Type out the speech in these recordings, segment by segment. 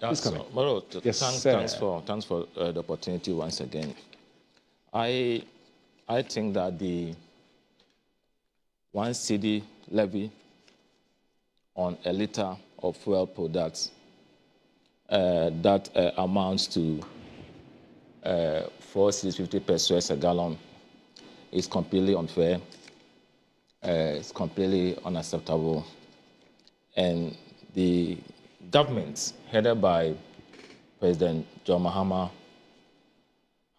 Please come in. Yes, thanks for the opportunity once again. I think that the 1 cedi levy on a liter of fuel products that amounts to 4.50 pesos a gallon is completely unfair. It's completely unacceptable. And the government, headed by President John Mahama,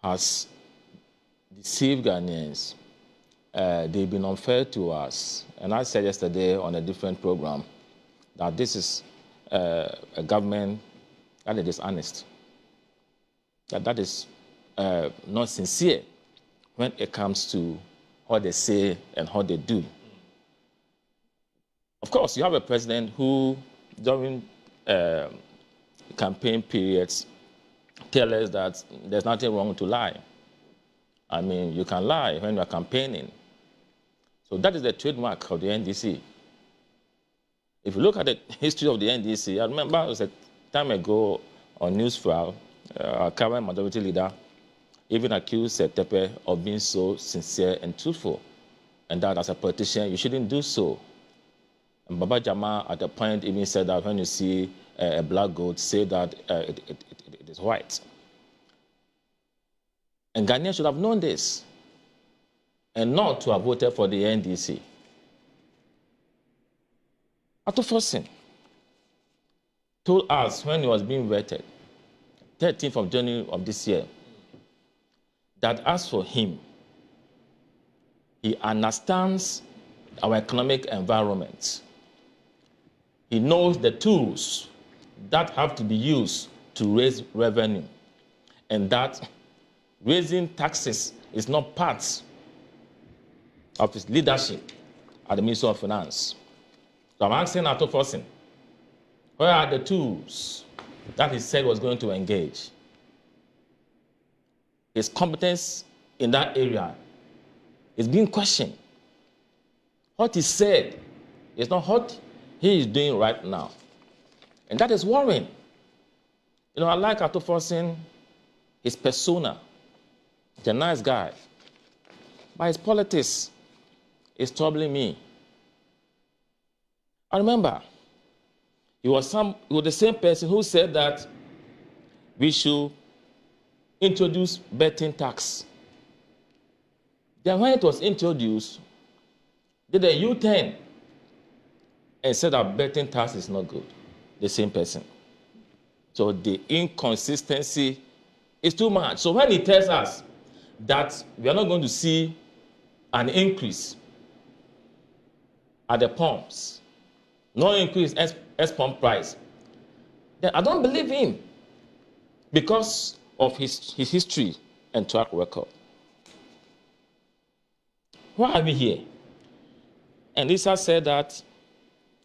has deceived Ghanaians. They've been unfair to us. And I said yesterday on a different program that this is a government that is dishonest, that is not sincere when it comes to what they say and how they do. Of course, you have a president who, during campaign periods, tells us that there's nothing wrong to lie. I mean, you can lie when you're campaigning. So that is the trademark of the NDC. If you look at the history of the NDC, I remember it was a time ago on Newsfile, our current majority leader even accused Tepe of being so sincere and truthful, and that as a politician, you shouldn't do so. And Baba Jama at the point even said that when you see a black goat, say that it is white. And Ghanaians should have known this and not to have voted for the NDC. Ato Forson told us when he was being vetted, 13th of January of this year, that as for him, he understands our economic environment. He knows the tools that have to be used to raise revenue, and that raising taxes is not part of his leadership at the Ministry of Finance. So I'm asking Ato Forson, where are the tools that he said was going to engage? His competence in that area is being questioned. What he said is not what he is doing right now. And that is worrying. You know, I like Ato Forson, his persona. He's a nice guy. But his politics is troubling me. I remember he was the same person who said that we should introduce betting tax. Then when it was introduced, did a U-turn and said that betting tax is not good. The same person. So the inconsistency is too much. So when he tells us that we are not going to see an increase at the pumps, no increase as pump price, then I don't believe him because of his history and track record. Why are we here? And Lisa said that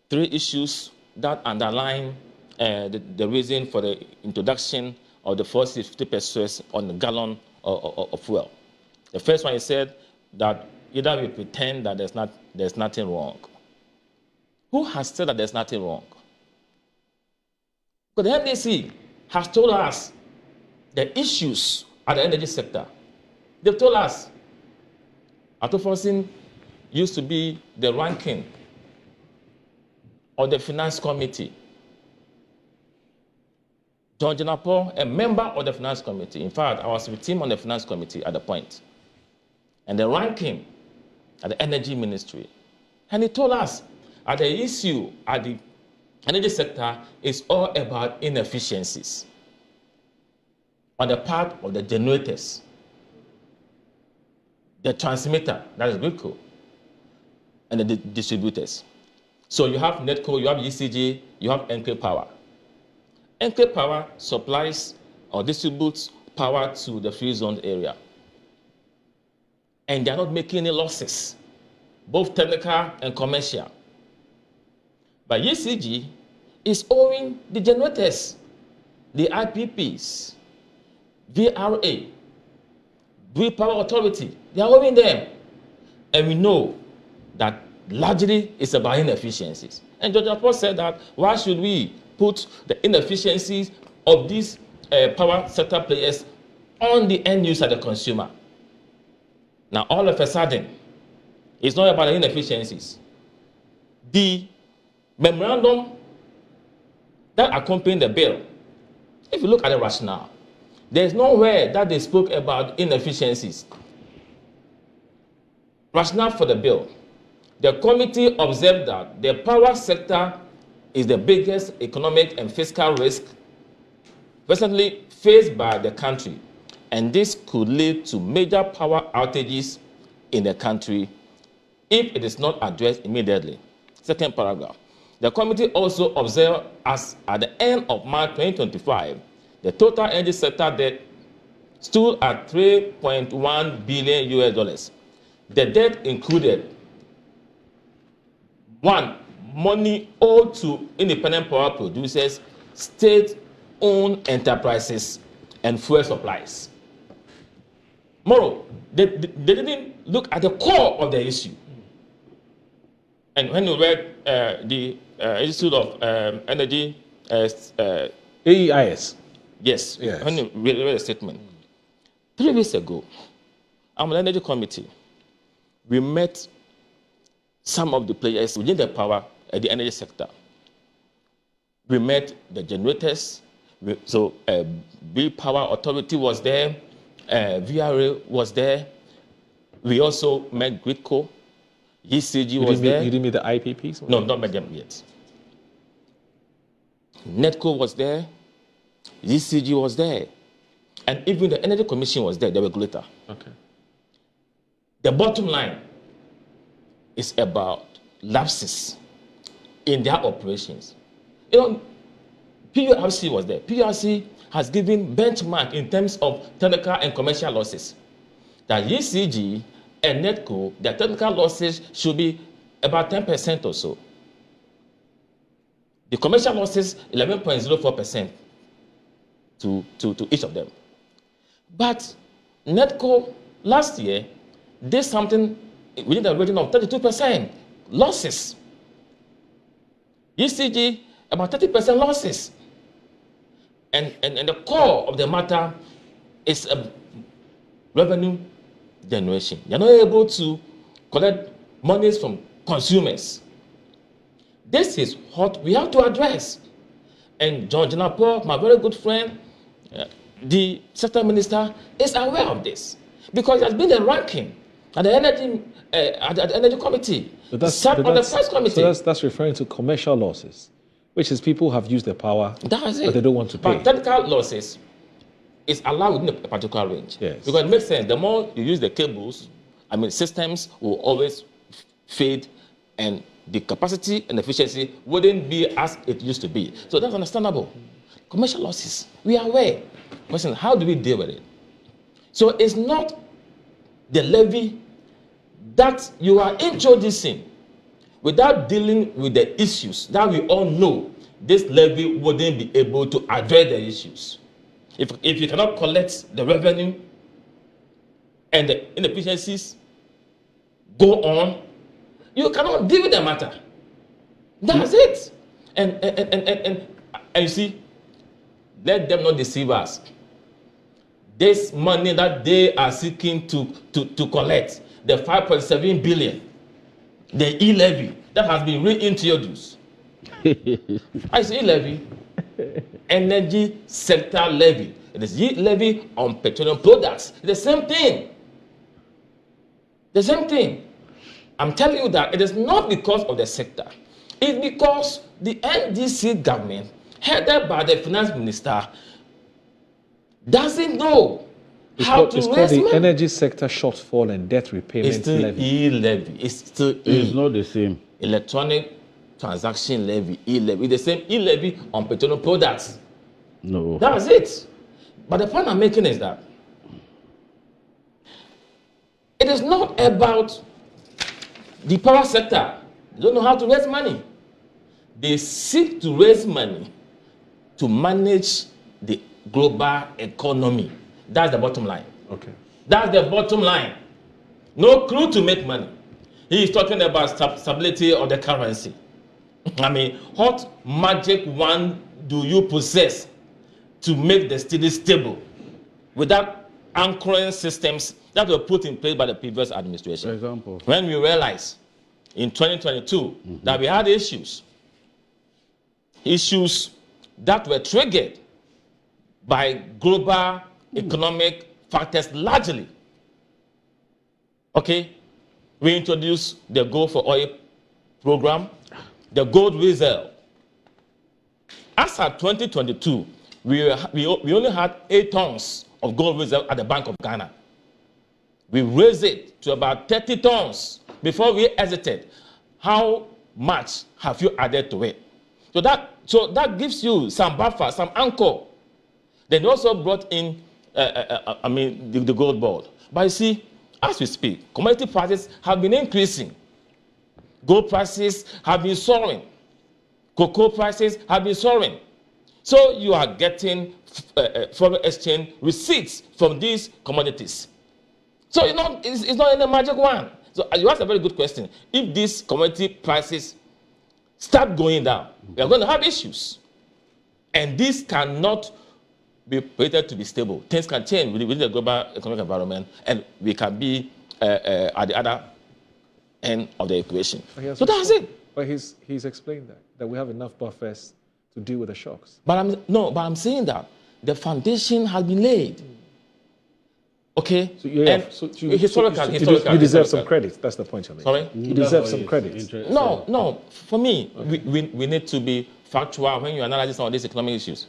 3 issues that underline the reason for the introduction of the 4.50 pesos on the gallon of fuel. The first one, he said that either we pretend that there's nothing wrong. Who has said that there's nothing wrong? But the NDC has told us the issues at the energy sector. They've told us Ato Forson used to be the ranking of the Finance Committee. John Jinapo, a member of the Finance Committee. In fact, I was with him on the Finance Committee at the point. And the ranking at the Energy Ministry. And he told us that the issue at the energy sector is all about inefficiencies on the part of the generators, the transmitter, that is GridCo, and the distributors. So you have NETCO, you have ECG, you have NK Power. NK Power supplies or distributes power to the free zone area. And they're not making any losses, both technical and commercial. But ECG is owing the generators, the IPPs, VRA, Grid Power Authority. They are owing them. And we know that largely it's about inefficiencies. And George Paul said that why should we put the inefficiencies of these power sector players on the end user, the consumer. Now, all of a sudden, it's not about the inefficiencies. The memorandum that accompanied the bill, if you look at the rationale, there's nowhere that they spoke about inefficiencies. Rationale for the bill. The committee observed that the power sector is the biggest economic and fiscal risk presently faced by the country, and this could lead to major power outages in the country if it is not addressed immediately. Second paragraph. The committee also observed as at the end of March 2025, the total energy sector debt stood at $3.1 billion. The debt included 1. Money owed to independent power producers, state-owned enterprises, and fuel supplies. Moreover, they didn't look at the core of the issue. And when you read the Institute of Energy, AEIS. Yes, when you read the statement. 3 weeks ago, I'm on the Energy Committee. We met some of the players within the power, the energy sector. We met the generators. So, Big Power Authority was there. VRA was there. We also met GridCo. GCG was there. You didn't meet the IPPs? No, not met them yet. NETCO was there. GCG was there. And even the Energy Commission was there, the regulator. Okay. The bottom line is about lapses in their operations. You know, PURC was there. PURC has given benchmark in terms of technical and commercial losses. That ECG and NETCO, their technical losses should be about 10% or so. The commercial losses, 11.04% to each of them. But NETCO last year did something within the region of 32% losses. ECG, about 30% losses. And the core of the matter is revenue generation. You're not able to collect monies from consumers. This is what we have to address. And John Janapo, my very good friend, the sector minister, is aware of this because it has been a ranking at the energy committee. On the first committee. So that's referring to commercial losses, which is people have used their power, but they don't want to pay. But technical losses is allowed within a particular range. Yes. Because it makes sense. The more you use the cables, systems will always fade, and the capacity and efficiency wouldn't be as it used to be. So that's understandable. Commercial losses, we are aware. Question, how do we deal with it? So it's not the levy that you are introducing without dealing with the issues that we all know this levy wouldn't be able to address the issues. If you cannot collect the revenue and the inefficiencies go on, you cannot deal with the matter. That's it. And you see, let them not deceive us. This money that they are seeking to collect, the 5.7 billion, the e-levy that has been reintroduced. I say e-levy, energy sector levy. It is e-levy on petroleum products. It's the same thing. The same thing. I'm telling you that it is not because of the sector. It's because the NDC government, headed by the finance minister, doesn't know how to raise money. It's called the energy sector shortfall and debt repayment levy. E-levy. It's still It's not the same. Electronic transaction levy, e-levy. It's the same e-levy on petroleum products. No. That's it. But the point I'm making is that it is not about the power sector. They don't know how to raise money. They seek to raise money to manage the global economy. That's the bottom line. Okay. That's the bottom line. No clue to make money. He is talking about stability of the currency. What magic wand do you possess to make the city stable without anchoring systems that were put in place by the previous administration. For example, When we realized in 2022 that we had issues that were triggered by global economic factors largely. Okay, we introduced the Gold for Oil program, the gold reserve. As of 2022, we only had 8 tons of gold reserve at the Bank of Ghana. We raised it to about 30 tons before we exited. How much have you added to it? So that gives you some buffer, some anchor. Then also brought in, the gold board. But you see, as we speak, commodity prices have been increasing. Gold prices have been soaring. Cocoa prices have been soaring. So you are getting foreign exchange receipts from these commodities. So it's not any magic one. So you asked a very good question. If these commodity prices start going down, we are going to have issues. And this cannot be predicted to be stable. Things can change within the global economic environment, and we can be at the other end of the equation. So that's it. But he's explained that we have enough buffers to deal with the shocks. But I'm saying that the foundation has been laid. Okay? So you deserve some credit. That's the point you're making. Sorry? You deserve some credit. No. For me, we need to be factual when you analyze some of these economic issues.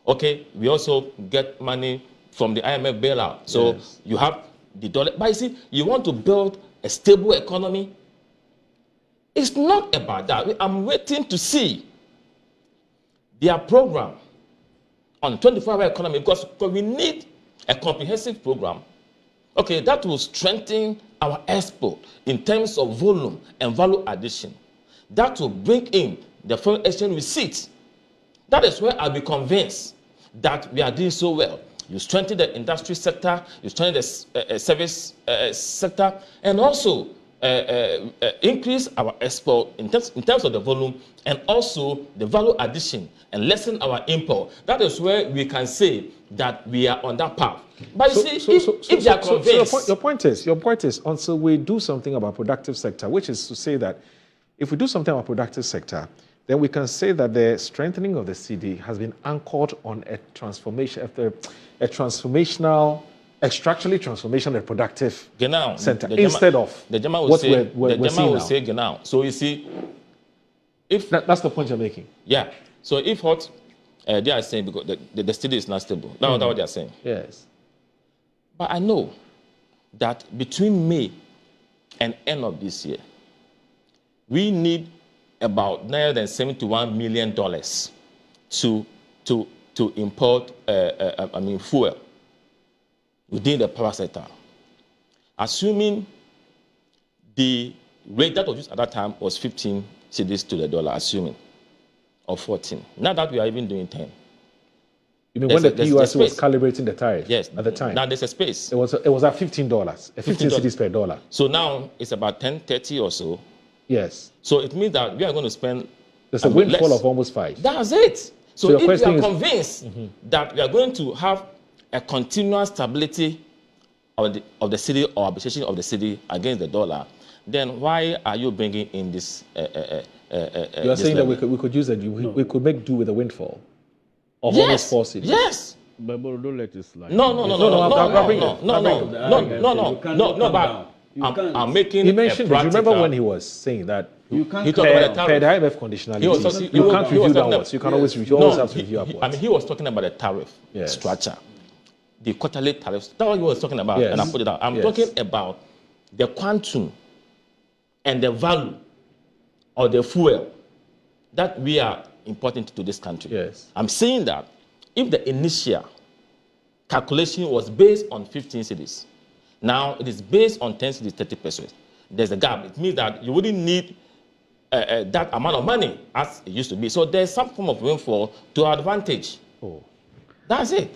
Okay? We also get money from the IMF bailout. So you have the dollar. But you see, you want to build a stable economy. It's not about that. I'm waiting to see their program on 24-hour economy because we need a comprehensive program, okay, that will strengthen our export in terms of volume and value addition. That will bring in the foreign exchange receipts. That is where I'll be convinced that we are doing so well. You strengthen the industry sector, you strengthen the service sector, and also increase our export in terms of the volume and also the value addition and lessen our import. That is where we can say that we are on that path. But you see, if they are convinced... your point is, until we do something about productive sector, which is to say that if we do something about productive sector, then we can say that the strengthening of the CD has been anchored on a transformation, structurally transformational and productive center instead of the German what we're seeing now. Say genau. So you see, if that's the point you're making. Yeah. So if what they are saying because the study is not stable, that's what they are saying. Yes. But I know that between May and end of this year, we need about $971 million to import fuel within the power sector. Assuming the rate that was used at that time was 15 cedis to the dollar, assuming, or 14. Now that we are even doing 10. You mean when the PUIC was calibrating the tariff? Yes. At the time. Now there's a space. It was at $15, 15 cedis per dollar. So now it's about 10.30 or so. Yes. So it means that we are going to spend. There's a windfall of almost 5. That's it. So if we are convinced that we are going to have a continuous stability of the city or appreciation of the city against the dollar, then why are you bringing in this? You are saying that we could use it. We could make do with a windfall of almost 4 cities. Yes. But don't let it slide. No. I'm making. He mentioned. Do you remember when he was saying that? You can't. He talked about the IMF conditionality. You can't review downwards. You can always review. You always have to review upwards. He was talking about the tariff structure, the quarterly tariffs. That's what he was talking about, and I put it out. I'm talking about the quantum and the value of the fuel that we are importing to this country. Yes. I'm saying that if the initial calculation was based on 15 cedis, now it is based on 10 cedis, 30%. There's a gap. It means that you wouldn't need that amount of money as it used to be. So there's some form of windfall to our advantage. Oh. That's it.